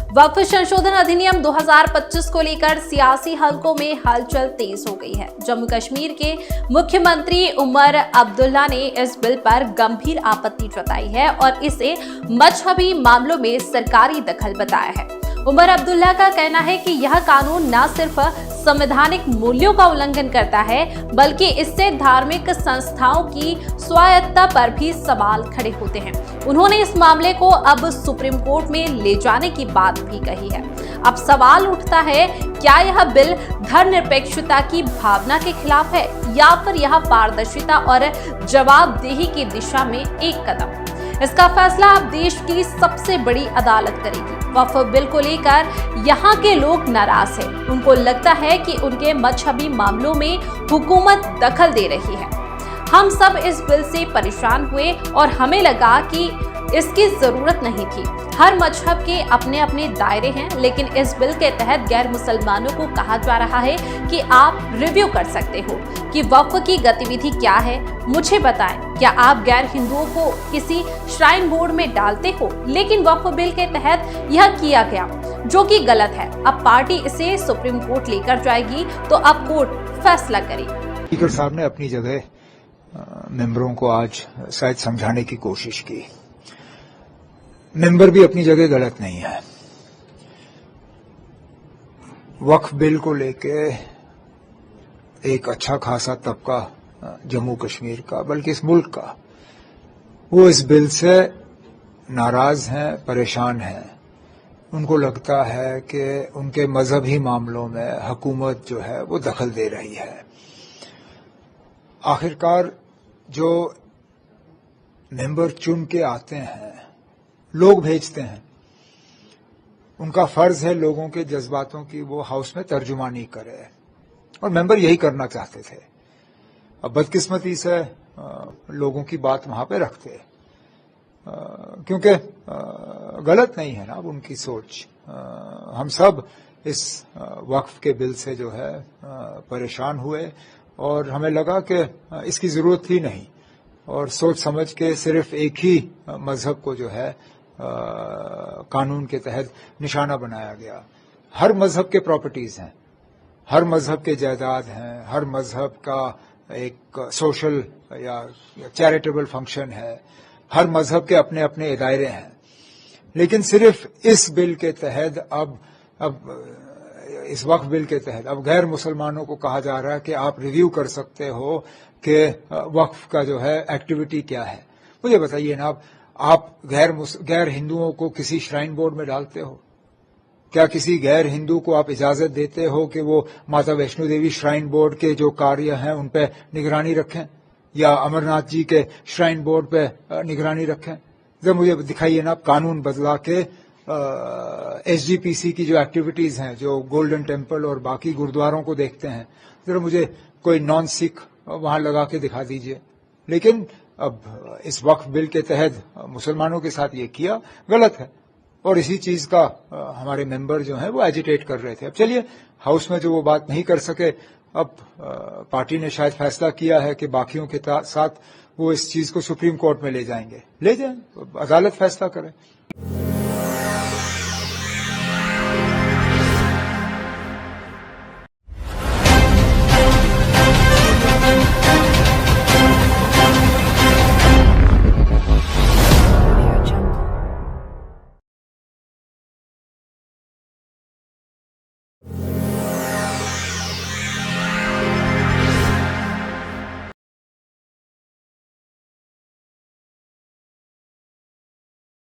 वक्फ संशोधन अधिनियम 2025 को लेकर सियासी हलकों में हलचल तेज हो गई है। जम्मू कश्मीर के मुख्यमंत्री उमर अब्दुल्ला ने इस बिल पर गंभीर आपत्ति जताई है और इसे मजहबी मामलों में सरकारी दखल बताया है। उमर अब्दुल्ला का कहना है कि यह कानून न सिर्फ संवैधानिक मूल्यों का उल्लंघन करता है, बल्कि इससे धार्मिक संस्थाओं की स्वायत्तता पर भी सवाल खड़े होते हैं। उन्होंने इस मामले को अब सुप्रीम कोर्ट में ले जाने की बात भी कही है। अब सवाल उठता है, क्या यह बिल धर्मनिरपेक्षता की भावना के खिलाफ है या फिर यह पारदर्शिता और जवाबदेही की दिशा में एक कदम? इसका फैसला अब देश की सबसे बड़ी अदालत करेगी। वक्फ बिल को लेकर यहाँ के लोग नाराज हैं। उनको लगता है कि उनके मजहबी मामलों में हुकूमत दखल दे रही है। हम सब इस बिल से परेशान हुए और हमें लगा कि इसकी जरूरत नहीं थी। हर मजहब के अपने अपने दायरे हैं, लेकिन इस बिल के तहत गैर मुसलमानों को कहा जा रहा है कि आप रिव्यू कर सकते हो कि वक्फ की गतिविधि क्या है। मुझे बताएं, क्या आप गैर हिंदुओं को किसी श्राइन बोर्ड में डालते हो? लेकिन वक्फ बिल के तहत यह किया गया, जो कि गलत है। अब पार्टी इसे सुप्रीम कोर्ट लेकर जाएगी, तो अब कोर्ट फैसला करेगी। स्पीकर साहब ने अपनी जगह मेंबरों को आज शायद समझाने की कोशिश की। मेंबर भी अपनी जगह गलत नहीं है। वक्फ बिल को लेके एक अच्छा खासा तबका जम्मू कश्मीर का, बल्कि इस मुल्क का, वो इस बिल से नाराज हैं, परेशान हैं। उनको लगता है कि उनके मजहबी मामलों में हुकूमत जो है वो दखल दे रही है। आखिरकार जो मेंबर चुन के आते हैं, लोग भेजते हैं, उनका फर्ज है लोगों के जज्बातों की वो हाउस में तर्जुमानी करे, और मेंबर यही करना चाहते थे। अब बदकिस्मती से लोगों की बात वहां पे रखते, क्योंकि गलत नहीं है ना अब उनकी सोच। हम सब इस वक्फ के बिल से जो है परेशान हुए और हमें लगा कि इसकी जरूरत ही नहीं, और सोच समझ के सिर्फ एक ही मजहब को जो है कानून के तहत निशाना बनाया गया। हर मजहब के प्रॉपर्टीज हैं, हर मजहब के जायदाद हैं, हर मजहब का एक सोशल या चैरिटेबल फंक्शन है, हर मजहब के अपने अपने दायरे हैं। लेकिन सिर्फ इस बिल के तहत अब इस वक्फ बिल के तहत अब गैर मुसलमानों को कहा जा रहा है कि आप रिव्यू कर सकते हो कि वक्फ का जो है एक्टिविटी क्या है। मुझे बताइए ना, आप गैर हिंदुओं को किसी श्राइन बोर्ड में डालते हो? क्या किसी गैर हिंदू को आप इजाजत देते हो कि वो माता वैष्णो देवी श्राइन बोर्ड के जो कार्य हैं उन पे निगरानी रखें, या अमरनाथ जी के श्राइन बोर्ड पे निगरानी रखें? जब मुझे दिखाइए ना, कानून बदला के एसजीपीसी की जो एक्टिविटीज हैं, जो गोल्डन टेम्पल और बाकी गुरुद्वारों को देखते हैं, जरा मुझे कोई नॉन सिख वहां लगा के दिखा दीजिए। लेकिन अब इस वक्फ बिल के तहत मुसलमानों के साथ ये किया, गलत है, और इसी चीज का हमारे मेंबर जो हैं वो एजिटेट कर रहे थे। अब चलिए, हाउस में जो वो बात नहीं कर सके, अब पार्टी ने शायद फैसला किया है कि बाकियों के साथ वो इस चीज को सुप्रीम कोर्ट में ले जाएंगे। ले जाएं, अदालत फैसला करे।